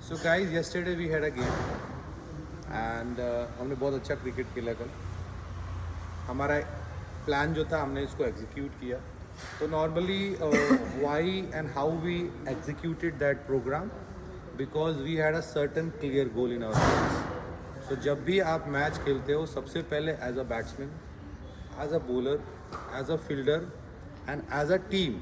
So guys yesterday we had a game and हमने बहुत अच्छा क्रिकेट खेला कल. हमारा प्लान जो था हमने इसको एग्जीक्यूट किया. तो normally why and how we executed that program because we had a certain clear goal in our match. So जब भी आप मैच खेलते हो सबसे पहले as a batsman, as a bowler, as a fielder and as a team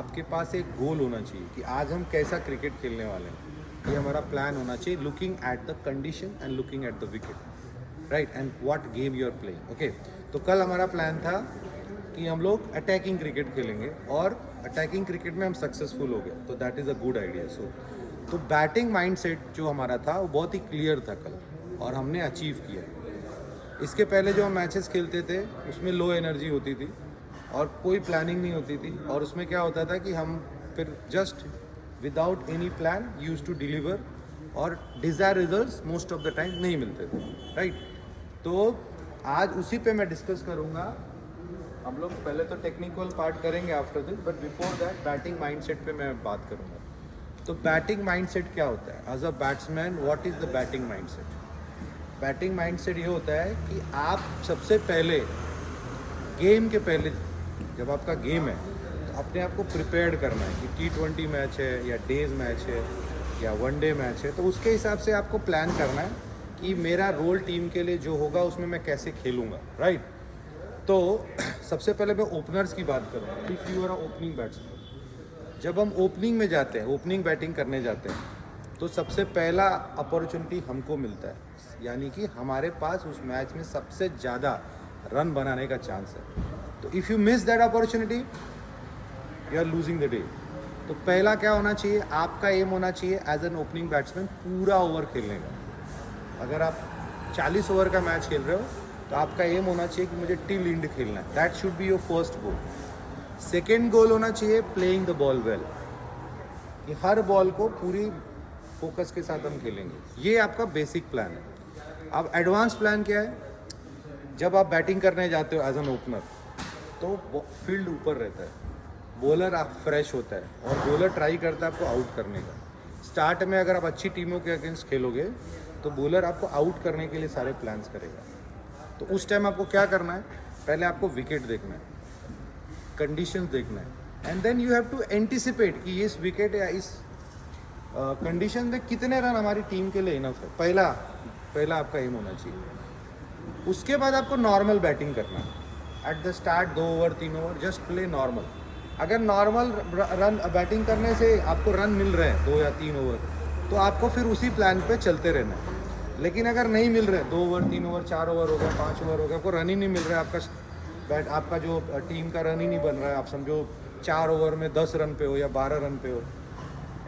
आपके पास एक गोल होना चाहिए कि आज हम कैसा क्रिकेट खेलने वाले हैं. ये हमारा प्लान होना चाहिए, looking at the condition and looking at the wicket, right, and what game you are playing. Okay, तो कल हमारा प्लान था कि हम लोग अटैकिंग क्रिकेट खेलेंगे और अटैकिंग क्रिकेट में हम सक्सेसफुल हो गए, तो that is a good idea. So तो बैटिंग माइंडसेट जो हमारा था वो बहुत ही क्लियर था कल और हमने अचीव किया. इसके पहले जो हम मैचेस खेलते थे उसमें लो एनर्जी होती थी और कोई प्लानिंग नहीं होती थी और उसमें क्या होता था कि हम फिर just without any plan use to deliver और desire results most of the time नहीं मिलते थे, राइट. तो आज उसी पे मैं डिस्कस करूँगा. हम लोग पहले तो टेक्निकल पार्ट करेंगे after this, but before that batting mindset पे मैं बात करूँगा. तो बैटिंग माइंडसेट क्या होता है as a batsman? What is the batting mindset? Batting mindset ये होता है कि आप सबसे पहले गेम के पहले जब आपका गेम है तो अपने आप को प्रिपेयर्ड करना है कि T20 मैच है या डेज मैच है या वनडे मैच है, तो उसके हिसाब से आपको प्लान करना है कि मेरा रोल टीम के लिए जो होगा उसमें मैं कैसे खेलूँगा, राइट. तो सबसे पहले मैं ओपनर्स की बात करूँगा. If you are a opening batsman, जब हम ओपनिंग में जाते हैं, ओपनिंग बैटिंग करने जाते हैं, तो सबसे पहला अपॉर्चुनिटी हमको मिलता है, यानी कि हमारे पास उस मैच में सबसे ज़्यादा रन बनाने का चांस है. तो if you miss that opportunity you are losing the day. तो पहला क्या होना चाहिए, आपका एम होना चाहिए एज एन ओपनिंग बैट्समैन पूरा ओवर खेलने का. अगर आप 40 ओवर का मैच खेल रहे हो तो आपका एम होना चाहिए कि मुझे टिल एंड खेलना है. That should be your first goal. Second गोल होना चाहिए प्लेइंग द बॉल वेल, कि हर बॉल को पूरी फोकस के साथ हम खेलेंगे. ये आपका बेसिक प्लान है. अब एडवांस प्लान क्या है? जब आप बैटिंग करने जाते हो एज एन ओपनर तो फील्ड ऊपर रहता है, बॉलर आप फ्रेश होता है और बॉलर ट्राई करता है आपको आउट करने का. स्टार्ट में अगर आप अच्छी टीमों के अगेंस्ट खेलोगे तो बॉलर आपको आउट करने के लिए सारे प्लान्स करेगा. तो उस टाइम आपको क्या करना है, पहले आपको विकेट देखना है, कंडीशंस देखना है, and then you have to anticipate कि इस विकेट या इस कंडीशन में कितने रन हमारी टीम के लिए इनफ है. पहला आपका एम होना चाहिए. उसके बाद आपको नॉर्मल बैटिंग करना है. At the start 2 over 3 over just play normal. अगर नॉर्मल रन बैटिंग करने से आपको रन मिल रहे हैं 2 या 3 ओवर तो आपको फिर उसी प्लान पे चलते रहना है. लेकिन अगर नहीं मिल रहे, 2 ओवर 3 ओवर 4 ओवर हो गया, 5 ओवर हो गया, आपको रन ही नहीं मिल रहा है, आपका जो टीम का रन ही नहीं बन रहा है, आप समझो 4 ओवर में 10 रन पे हो या 12 रन पे हो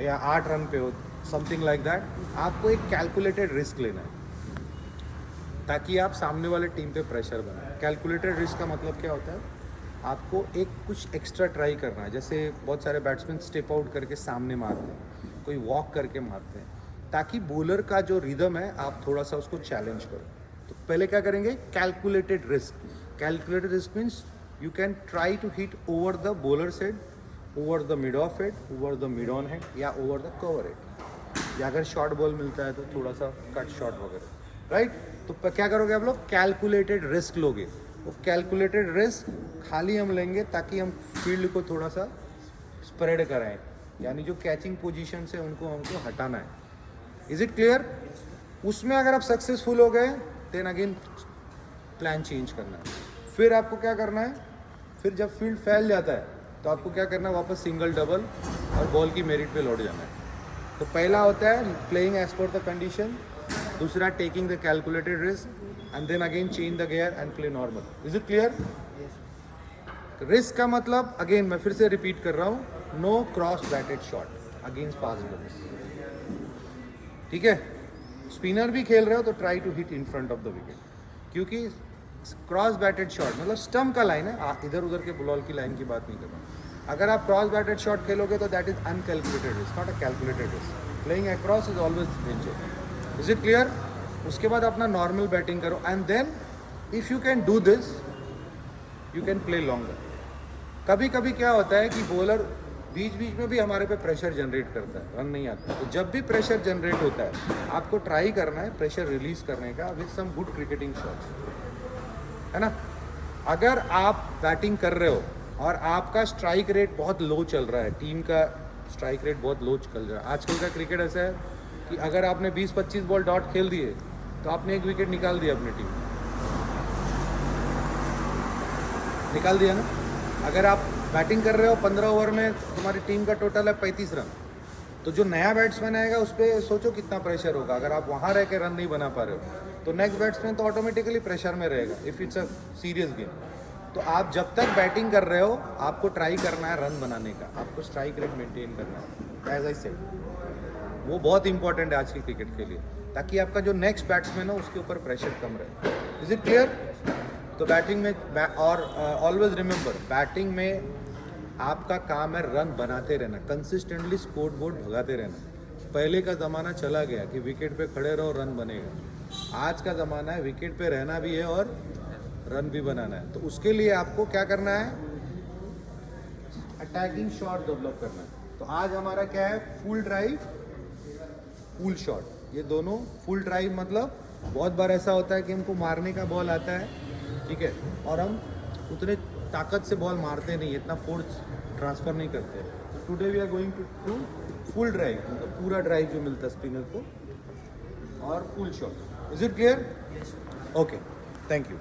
या 8 रन पे हो, समथिंग लाइक दैट, आपको एक कैलकुलेटेड रिस्क लेना है ताकि आप सामने वाले टीम पे प्रेशर बनाए. कैलकुलेटेड रिस्क का मतलब क्या होता है, आपको एक कुछ एक्स्ट्रा ट्राई करना है. जैसे बहुत सारे बैट्समैन स्टेप आउट करके सामने मारते हैं, कोई वॉक करके मारते हैं, ताकि बॉलर का जो रिदम है आप थोड़ा सा उसको चैलेंज करो. तो पहले क्या करेंगे, calculated risk. Calculated risk means you can try to hit over the bowler head, over the mid off head, over the mid on head या ओवर द कवर हेड, या अगर शॉर्ट बॉल मिलता है तो थोड़ा सा कट शॉट वगैरह, right. तो क्या करोगे आप लोग, कैलकुलेटेड रिस्क लोगे. वो कैलकुलेटेड रिस्क खाली हम लेंगे ताकि हम फील्ड को थोड़ा सा स्प्रेड कराएं, यानी जो कैचिंग पोजीशन से उनको हमको हटाना है. Is it clear? उसमें अगर आप सक्सेसफुल हो गए देन अगेन प्लान चेंज करना है. फिर आपको क्या करना है, फिर जब फील्ड फैल जाता है तो आपको क्या करना है, वापस सिंगल डबल और बॉल की मेरिट पे लौट जाना है. तो पहला होता है playing as per the condition, दूसरा taking the calculated risk, and then again change the gear and play normal. Is it clear? Risk का मतलब अगेन मैं फिर से रिपीट कर रहा हूँ, no cross batted shot against fast bowlers. ठीक है, स्पिनर भी खेल रहे हो तो try to hit in front of the wicket, क्योंकि क्रॉस बैटेड शॉट मतलब स्टम्प का लाइन है, इधर उधर के बॉल की लाइन की बात नहीं कर रहा हूँ. अगर आप क्रॉस बैटेड शॉट खेलोगे तो that is uncalculated risk, not a calculated risk. Playing across is always danger. Is it clear? उसके बाद अपना नॉर्मल बैटिंग करो and then if you can do this you can play longer. कभी कभी क्या होता है कि बॉलर बीच बीच में भी हमारे पे प्रेशर जनरेट करता है, रन नहीं आता। तो जब भी प्रेशर जनरेट होता है आपको ट्राई करना है प्रेशर रिलीज करने का with some good cricketing shots, है ना। अगर आप बैटिंग कर रहे हो और आपका स्ट्राइक रेट बहुत लो चल रहा है, टीम का स्ट्राइक रेट बहुत लो चल रहा है, आजकल का क्रिकेट ऐसा है कि अगर आपने 20-25 बॉल डॉट खेल दिए तो आपने एक विकेट निकाल दिया अपनी टीम, निकाल दिया ना। अगर आप बैटिंग कर रहे हो 15 ओवर में तुम्हारी टीम का टोटल है 35 रन, तो जो नया बैट्समैन आएगा उस पर सोचो कितना प्रेशर होगा। अगर आप वहाँ रह के रन नहीं बना पा रहे हो तो नेक्स्ट बैट्समैन तो ऑटोमेटिकली प्रेशर में रहेगा if it's a serious game. तो आप जब तक बैटिंग कर रहे हो आपको ट्राई करना है रन बनाने का, आपको स्ट्राइक रेट मेंटेन करना है, एज आई सेड। वो बहुत इंपॉर्टेंट है आज की क्रिकेट के लिए, ताकि आपका जो नेक्स्ट बैट्समैन हो उसके ऊपर प्रेशर कम रहे। Is it clear? तो बैटिंग में और ऑलवेज रिमेंबर, बैटिंग में आपका काम है रन बनाते रहना, कंसिस्टेंटली स्कोर बोर्ड भगाते रहना। पहले का ज़माना चला गया कि विकेट पे खड़े रहो रन बनेगा। आज का ज़माना है विकेट पे रहना भी है और रन भी बनाना है। तो उसके लिए आपको क्या करना है, अटैकिंग शॉट डेवलप करना है। तो आज हमारा क्या है, फुल ड्राइव फुल शॉट। ये दोनों फुल ड्राइव मतलब बहुत बार ऐसा होता है कि हमको मारने का बॉल आता है, ठीक है, और हम उतने ताकत से बॉल मारते नहीं, इतना फोर्स ट्रांसफ़र नहीं करते। तो today we are going to full drive, मतलब पूरा ड्राइव जो मिलता है स्पिनर को, और full shot. Is it clear? Okay, thank you.